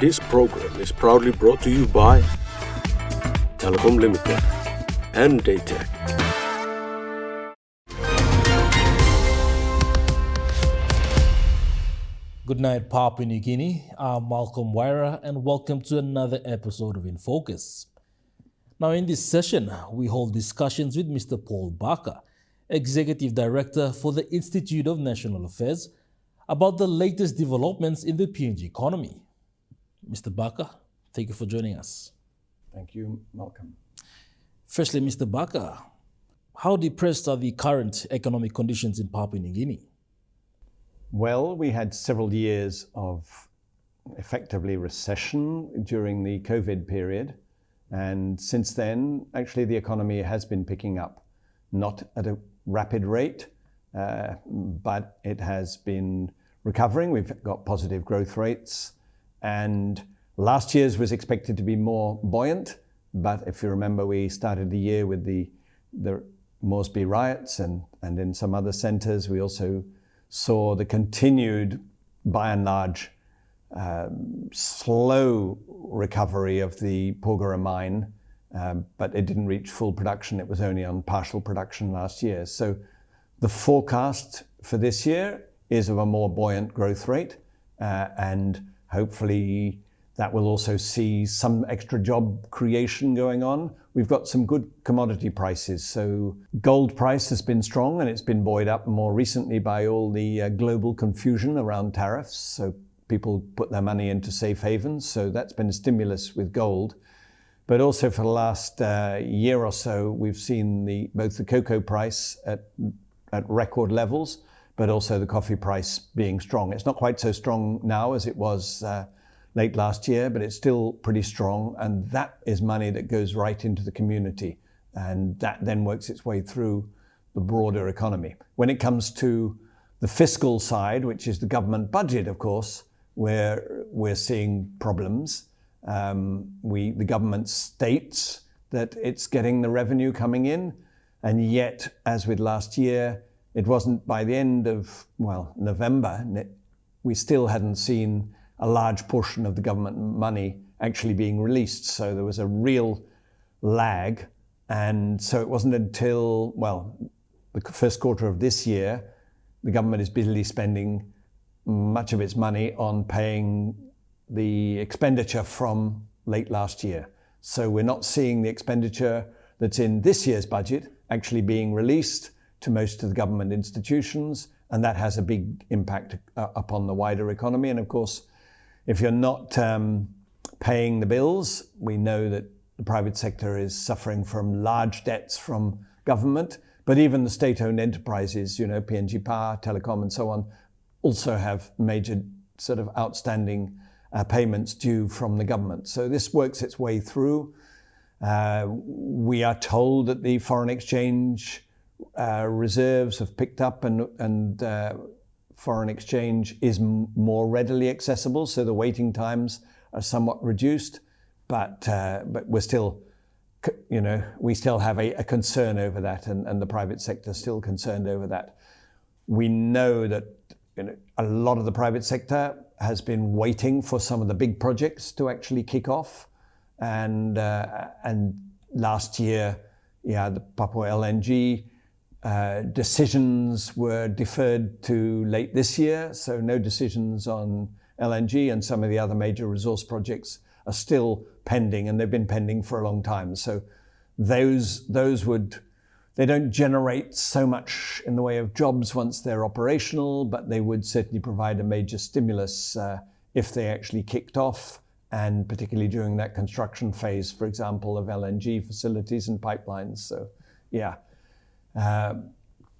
This program is proudly brought to you by Telecom Limited and Daytech. Good night, Papua New Guinea. I'm Malcolm Waira, and welcome to another episode of Infocus. Now, in this session, we hold discussions with Mr. Paul Barker, Executive Director for the Institute of National Affairs, about the latest developments in the PNG economy. Mr. Barker, thank you for joining us. Thank you, Malcolm. Firstly, Mr. Barker, how depressed are the current economic conditions in Papua New Guinea? Well, we had several years of effectively recession during the COVID period. And since then, actually, the economy has been picking up, not at a rapid rate, but it has been recovering. We've got positive growth rates. And last year's was expected to be more buoyant. But if you remember, we started the year with the Moresby riots and in some other centres. We also saw the continued, by and large, slow recovery of the Porgera mine, but it didn't reach full production. It was only on partial production last year. So the forecast for this year is of a more buoyant growth rate, and hopefully that will also see some extra job creation going on. We've got some good commodity prices. So gold price has been strong, and it's been buoyed up more recently by all the global confusion around tariffs. So people put their money into safe havens. So that's been a stimulus with gold. But also for the last year or so, we've seen both the cocoa price at record levels, but also the coffee price being strong. It's not quite so strong now as it was late last year, but it's still pretty strong. And that is money that goes right into the community. And that then works its way through the broader economy. When it comes to the fiscal side, which is the government budget, of course, where we're seeing problems. The government states that it's getting the revenue coming in. And yet, as with last year, it wasn't by the end of, November, we still hadn't seen a large portion of the government money actually being released. So there was a real lag. And so it wasn't until, the first quarter of this year, the government is busily spending much of its money on paying the expenditure from late last year. So we're not seeing the expenditure that's in this year's budget actually being released to most of the government institutions, and that has a big impact upon the wider economy. And of course, if you're not paying the bills, we know that the private sector is suffering from large debts from government, but even the state-owned enterprises, PNG Power, Telecom and so on, also have major sort of outstanding payments due from the government. So this works its way through. We are told that the foreign exchange reserves have picked up and foreign exchange is more readily accessible. So the waiting times are somewhat reduced, but we're still, we still have a concern over that, and the private sector is still concerned over that. We know that a lot of the private sector has been waiting for some of the big projects to actually kick off. And last year, the Papua LNG decisions were deferred to late this year. So no decisions on LNG, and some of the other major resource projects are still pending, and they've been pending for a long time. So those they don't generate so much in the way of jobs once they're operational, but they would certainly provide a major stimulus if they actually kicked off, and particularly during that construction phase, for example, of LNG facilities and pipelines. So,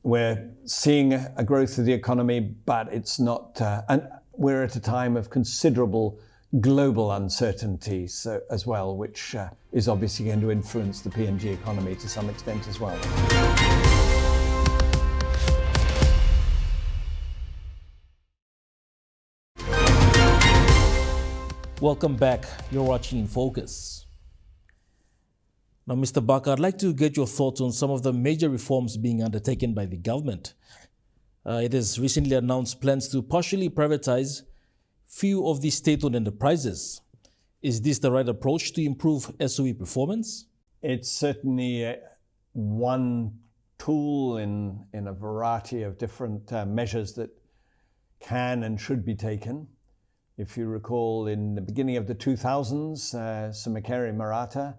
we're seeing a growth of the economy, but it's not, and we're at a time of considerable global uncertainty as well, which is obviously going to influence the PNG economy to some extent as well. Welcome back. You're watching Infocus. Now, Mr. Barker, I'd like to get your thoughts on some of the major reforms being undertaken by the government. It has recently announced plans to partially privatize few of the state-owned enterprises. Is this the right approach to improve SOE performance? It's certainly one tool in a variety of different measures that can and should be taken. If you recall, in the beginning of the 2000s, Sumakeri Maratha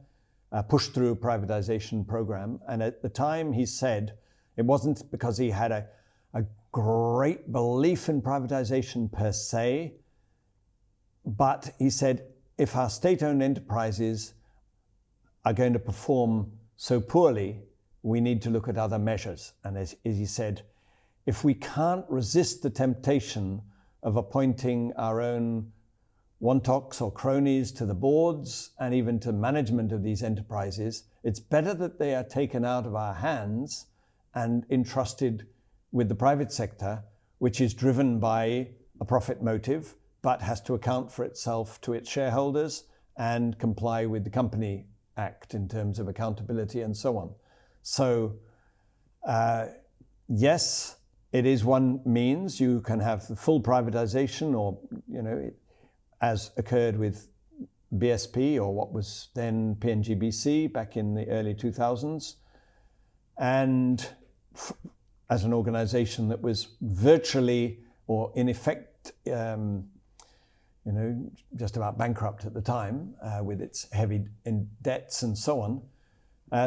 pushed through a privatization program. And at the time he said it wasn't because he had a great belief in privatization per se, but he said, if our state-owned enterprises are going to perform so poorly, we need to look at other measures. And as he said, if we can't resist the temptation of appointing our own wantoks or cronies to the boards and even to management of these enterprises, it's better that they are taken out of our hands and entrusted with the private sector, which is driven by a profit motive, but has to account for itself to its shareholders and comply with the Company Act in terms of accountability and so on. So, yes, it is one means. You can have the full privatization, or, as occurred with BSP, or what was then PNG back in the early 2000s. And as an organization that was virtually, or in effect, just about bankrupt at the time, with its heavy debts and so on.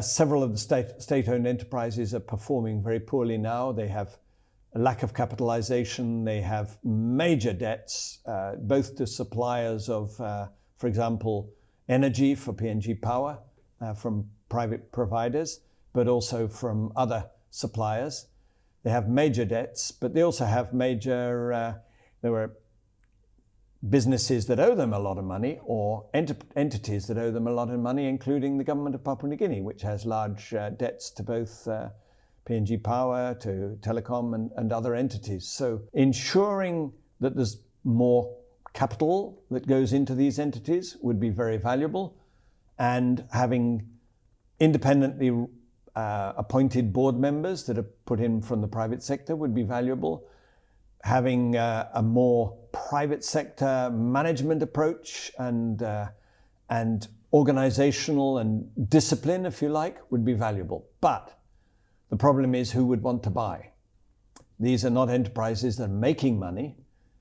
Several of the state-owned enterprises are performing very poorly now. They have a lack of capitalization. They have major debts, both to suppliers of, for example, energy for PNG Power from private providers, but also from other suppliers. They have major debts, but they also have major, there were businesses that owe them a lot of money, or entities that owe them a lot of money, including the government of Papua New Guinea, which has large debts to both PNG Power, to Telecom and other entities. So ensuring that there's more capital that goes into these entities would be very valuable, and having independently appointed board members that are put in from the private sector would be valuable. Having a more private sector management approach and organizational and discipline, if you like, would be valuable. But the problem is, who would want to buy? These are not enterprises that are making money.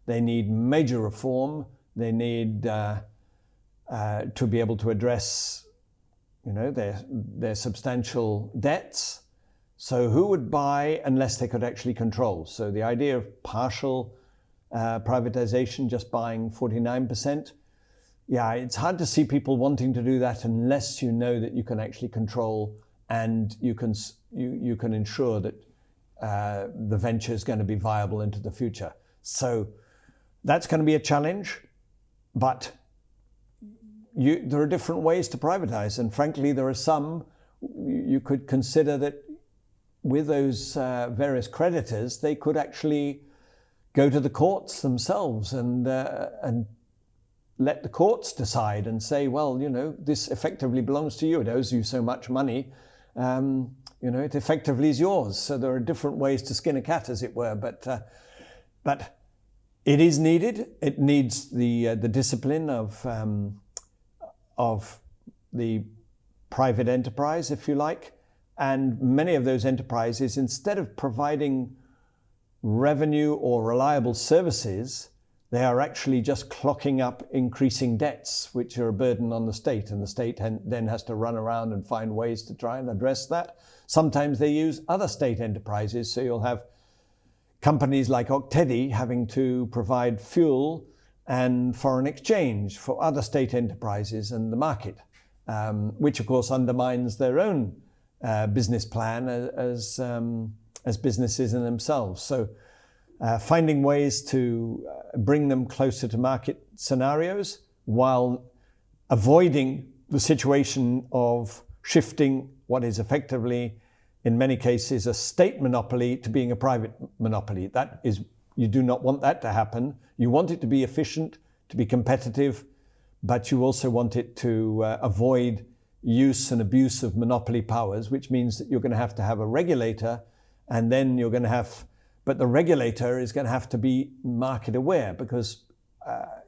They need major reform. They need to be able to address, their substantial debts. So who would buy unless they could actually control? So the idea of partial privatization, just buying 49%, it's hard to see people wanting to do that unless you know that you can actually control and you can ensure that the venture is going to be viable into the future. So that's going to be a challenge, but there are different ways to privatize, and frankly, there are some you could consider that with those various creditors, they could actually go to the courts themselves and let the courts decide and say, well, this effectively belongs to you. It owes you so much money. It effectively is yours. So there are different ways to skin a cat, as it were. But it is needed. It needs the discipline of the private enterprise, if you like. And many of those enterprises, instead of providing revenue or reliable services, they are actually just clocking up increasing debts, which are a burden on the state. And the state then has to run around and find ways to try and address that. Sometimes they use other state enterprises. So you'll have companies like Octedi having to provide fuel and foreign exchange for other state enterprises and the market, which of course undermines their own business plan as businesses in themselves. So finding ways to bring them closer to market scenarios while avoiding the situation of shifting what is effectively, in many cases, a state monopoly to being a private monopoly. That is, you do not want that to happen. You want it to be efficient, to be competitive, but you also want it to avoid use and abuse of monopoly powers, which means that you're going to have a regulator, and then you're going to have, but the regulator is going to have to be market aware, because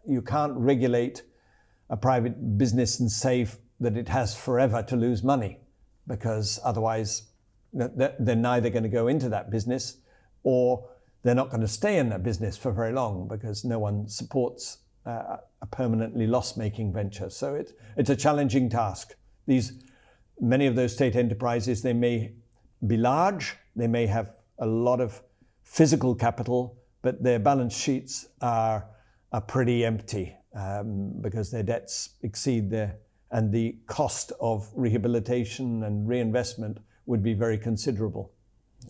you can't regulate a private business and say that it has forever to lose money, because otherwise they're neither going to go into that business or they're not going to stay in that business for very long, because no one supports a permanently loss-making venture. So it's a challenging task. Many of those state enterprises, they may be large, they may have a lot of physical capital, but their balance sheets are pretty empty because their debts exceed and the cost of rehabilitation and reinvestment would be very considerable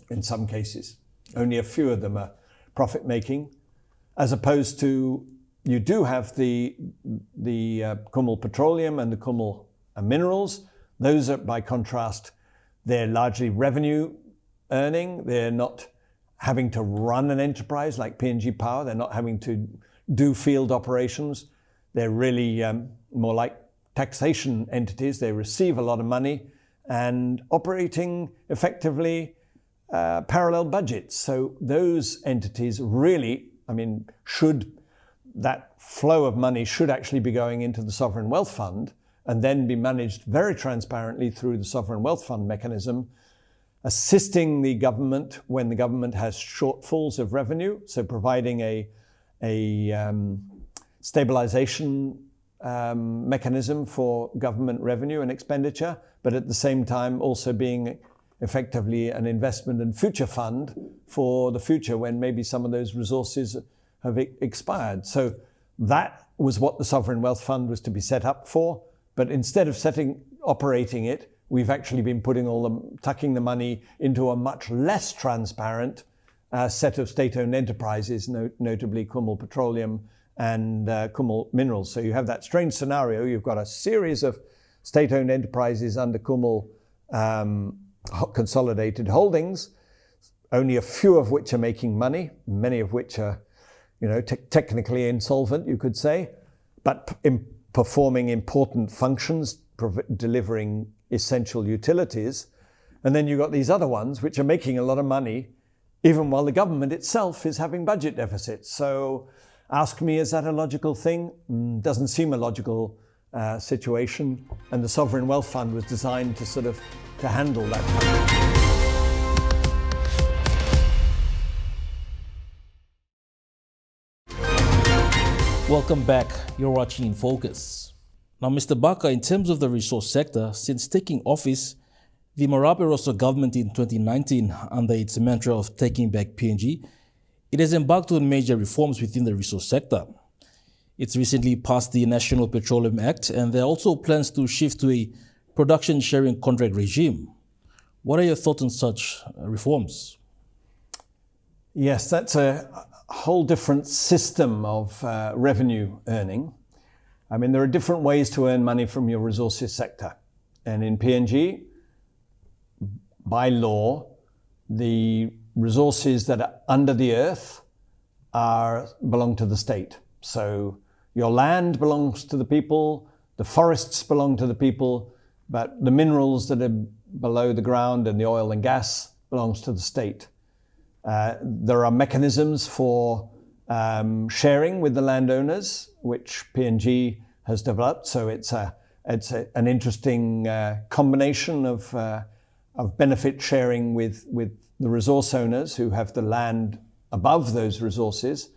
in some cases. Only a few of them are profit-making, as opposed to you do have the Kumul Petroleum and the Kumul Minerals. Those are, by contrast, they're largely revenue earning. They're not having to run an enterprise like PNG Power. They're not having to do field operations. They're really more like taxation entities. They receive a lot of money and operating effectively parallel budgets. So those entities really, that flow of money should actually be going into the Sovereign Wealth Fund and then be managed very transparently through the Sovereign Wealth Fund mechanism, assisting the government when the government has shortfalls of revenue, so providing a stabilization mechanism for government revenue and expenditure, but at the same time also being effectively an investment and future fund for the future when maybe some of those resources have expired. So that was what the Sovereign Wealth Fund was to be set up for. But instead of operating it, we've actually been tucking the money into a much less transparent set of state-owned enterprises, notably Kumul Petroleum and Kumul Minerals. So you have that strange scenario. You've got a series of state-owned enterprises under Kumul consolidated holdings, only a few of which are making money, many of which are, technically insolvent, you could say, but performing important functions, delivering essential utilities. And then you've got these other ones which are making a lot of money, even while the government itself is having budget deficits. So ask me, is that a logical thing? Doesn't seem a logical situation. And the Sovereign Wealth Fund was designed to handle that. Welcome back. You're watching Infocus. Now, Mr. Baka, in terms of the resource sector, since taking office, the Marape Rosso government in 2019, under its mantra of taking back PNG, it has embarked on major reforms within the resource sector. It's recently passed the National Petroleum Act, and there are also plans to shift to a production sharing contract regime. What are your thoughts on such reforms? Yes, that's a whole different system of revenue earning. There are different ways to earn money from your resources sector. And in PNG, by law, the resources that are under the earth belong to the state. So your land belongs to the people, the forests belong to the people, but the minerals that are below the ground and the oil and gas belongs to the state. There are mechanisms for sharing with the landowners, which PNG has developed. So it's an interesting combination of benefit sharing with the resource owners who have the land above those resources.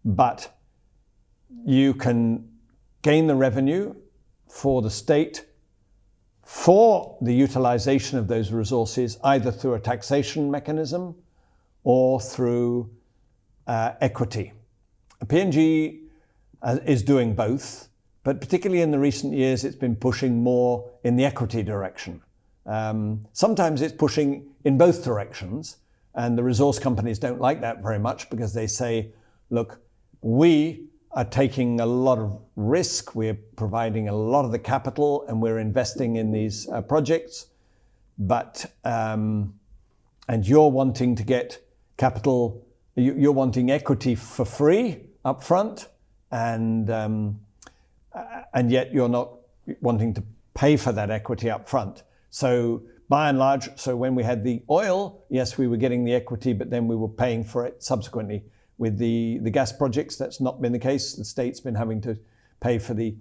But you can gain the revenue for the state for the utilization of those resources, either through a taxation mechanism or through equity. PNG is doing both, but particularly in the recent years, it's been pushing more in the equity direction. Sometimes it's pushing in both directions, and the resource companies don't like that very much because they say, look, we are taking a lot of risk, we're providing a lot of the capital, and we're investing in these projects, but and you're wanting to get capital, you're wanting equity for free up front, and yet you're not wanting to pay for that equity up front. So by and large, when we had the oil, yes, we were getting the equity, but then we were paying for it subsequently. With the gas projects, that's not been the case. The state's been having to pay for the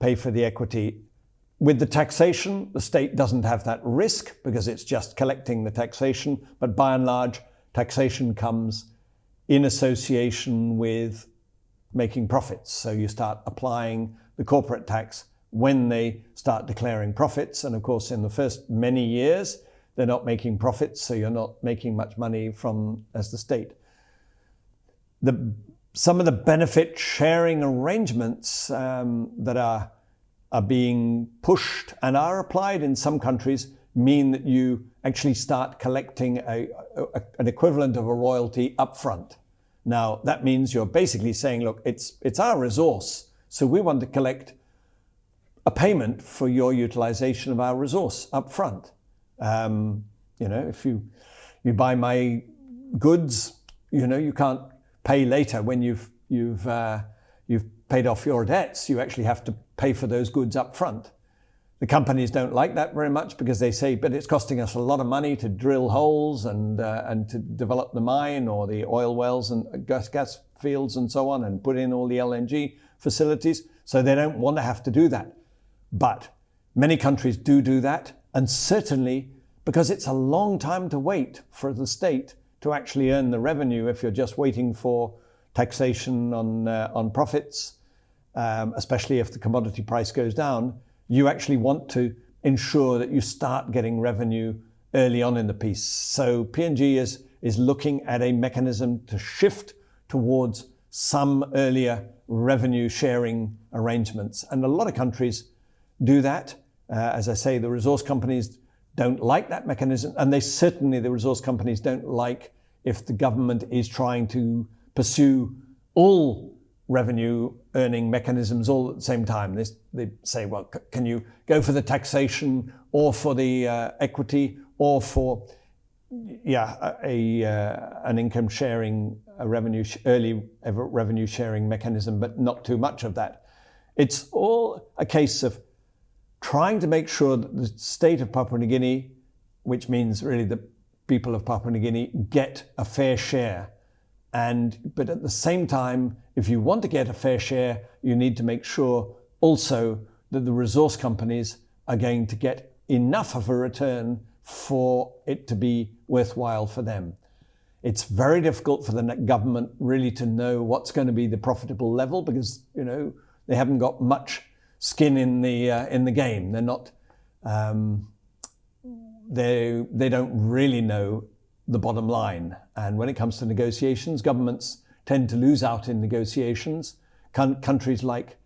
pay for the equity. With the taxation, the state doesn't have that risk because it's just collecting the taxation, but by and large, taxation comes in association with making profits. So you start applying the corporate tax when they start declaring profits. And of course, in the first many years, they're not making profits, so you're not making much money as the state. Some of the benefit sharing arrangements that are being pushed and are applied in some countries mean that you actually start collecting an equivalent of a royalty upfront. Now, that means you're basically saying, look, it's our resource, so we want to collect a payment for your utilization of our resource upfront. If you buy my goods, you can't pay later when you've paid off your debts. You actually have to pay for those goods up front. The companies don't like that very much because they say, but it's costing us a lot of money to drill holes and to develop the mine or the oil wells and gas fields and so on, and put in all the LNG facilities. So they don't want to have to do that. But many countries do that, and certainly because it's a long time to wait for the state to actually earn the revenue if you're just waiting for taxation on profits, especially if the commodity price goes down. You actually want to ensure that you start getting revenue early on in the piece. So PNG is looking at a mechanism to shift towards some earlier revenue sharing arrangements. And a lot of countries do that. As I say, the resource companies don't like that mechanism, and the resource companies don't like if the government is trying to pursue all revenue earning mechanisms all at the same time. They say, well, can you go for the taxation or for the equity or for an income sharing, early revenue sharing mechanism, but not too much of that. It's all a case of trying to make sure that the state of Papua New Guinea, which means really the people of Papua New Guinea, get a fair share. But at the same time, if you want to get a fair share, you need to make sure also that the resource companies are going to get enough of a return for it to be worthwhile for them. It's very difficult for the government really to know what's going to be the profitable level because, they haven't got much skin in the game. They're not, they don't really know the bottom line. And when it comes to negotiations, governments tend to lose out in negotiations. Countries like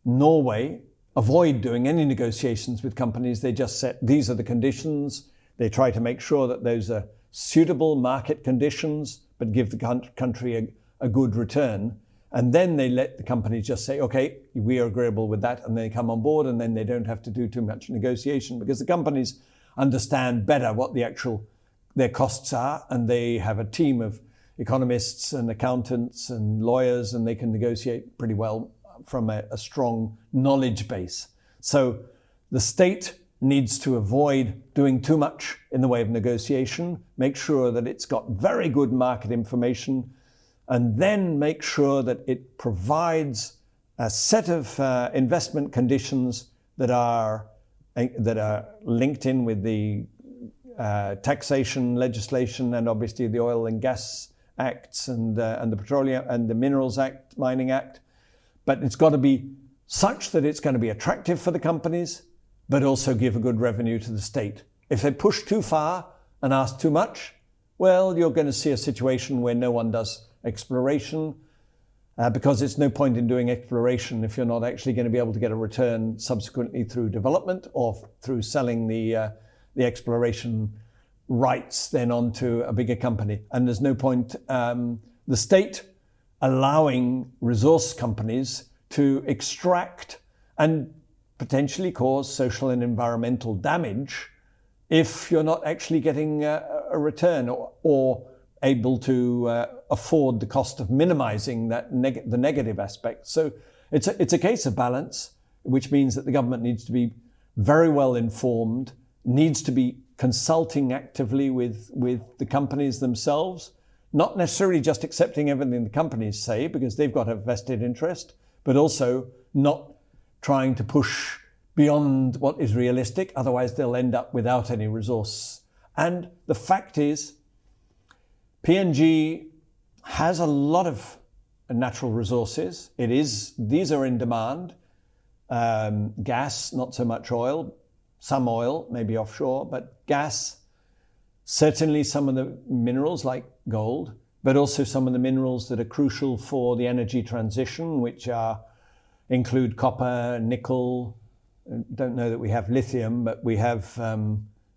Norway avoid doing any negotiations with companies. They just set, these are the conditions. They try to make sure that those are suitable market conditions, but give the country a good return. And then they let the companies just say, okay, we are agreeable with that. And they come on board, and then they don't have to do too much negotiation because the companies understand better what their costs are. And they have a team of economists and accountants and lawyers, and they can negotiate pretty well from a strong knowledge base. So the state needs to avoid doing too much in the way of negotiation, make sure that it's got very good market information, and then make sure that it provides a set of investment conditions that are linked in with the taxation legislation and obviously the Oil and Gas Acts and the Petroleum and the Minerals Act, Mining Act. But it's got to be such that it's going to be attractive for the companies, but also give a good revenue to the state. If they push too far and ask too much, well, you're going to see a situation where no one does exploration because it's no point in doing exploration if you're not actually going to be able to get a return subsequently through development or through selling the exploration rights then onto a bigger company. And there's no point the state allowing resource companies to extract and potentially cause social and environmental damage if you're not actually getting a return or able to afford the cost of minimizing that the negative aspect. So it's a case of balance, which means that the government needs to be very well informed, needs to be consulting actively with the companies themselves, not necessarily just accepting everything the companies say because they've got a vested interest, but also not trying to push beyond what is realistic. Otherwise, they'll end up without any resource. And the fact is, PNG has a lot of natural resources. These are in demand. Gas, not so much oil. Some oil, maybe offshore, but gas. Certainly some of the minerals like gold, but also some of the minerals that are crucial for the energy transition, which include copper, nickel. Don't know that we have lithium, but we have,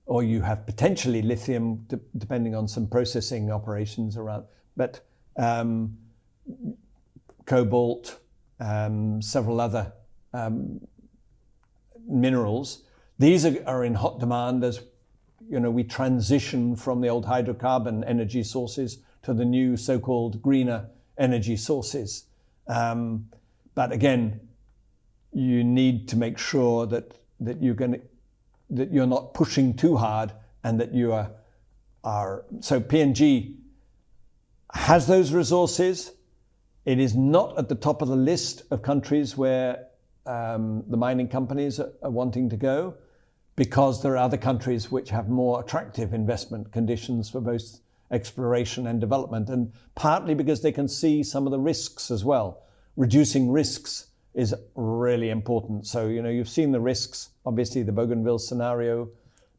or you have potentially lithium, depending on some processing operations around. But cobalt, several other minerals. These are in hot demand as we transition from the old hydrocarbon energy sources to the new so-called greener energy sources. But again, you need to make sure that you're not pushing too hard, and that you are. So PNG has those resources. It is not at the top of the list of countries where the mining companies are wanting to go, because there are other countries which have more attractive investment conditions for both exploration and development, and partly because they can see some of the risks as well. Reducing risks is really important. So, you've seen the risks, obviously the Bougainville scenario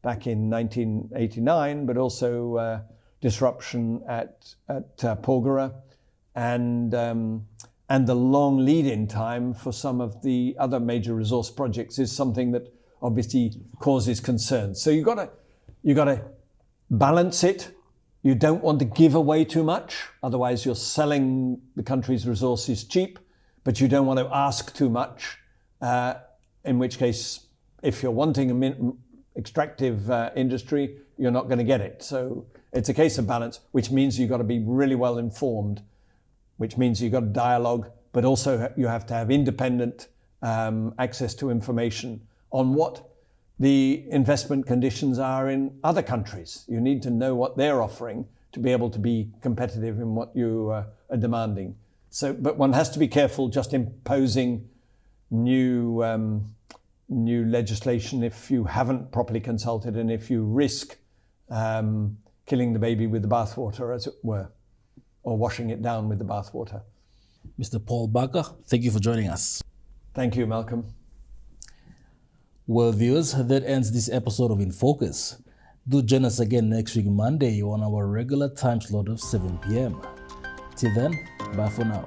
back in 1989, but also disruption at Porgera, and the long lead-in time for some of the other major resource projects is something that obviously causes concern. So you got to balance it. You don't want to give away too much, otherwise you're selling the country's resources cheap, but you don't want to ask too much, in which case, if you're wanting an extractive industry, you're not going to get it. So it's a case of balance, which means you've got to be really well informed, which means you've got to dialogue, but also you have to have independent access to information on what the investment conditions are in other countries. You need to know what they're offering to be able to be competitive in what you are demanding. So, but one has to be careful just imposing new legislation if you haven't properly consulted, and if you risk killing the baby with the bathwater, as it were, or washing it down with the bathwater. Mr. Paul Barker, thank you for joining us. Thank you, Malcolm. Well, viewers, that ends this episode of Infocus. Do join us again next week, Monday, on our regular time slot of 7 p.m. Till then, bye for now.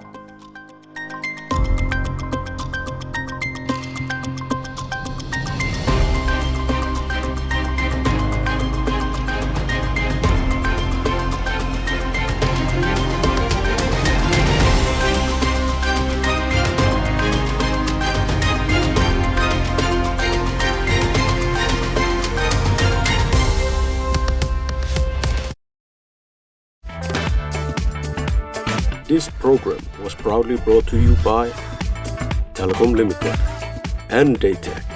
This program was proudly brought to you by Telecom Limited and Daytech.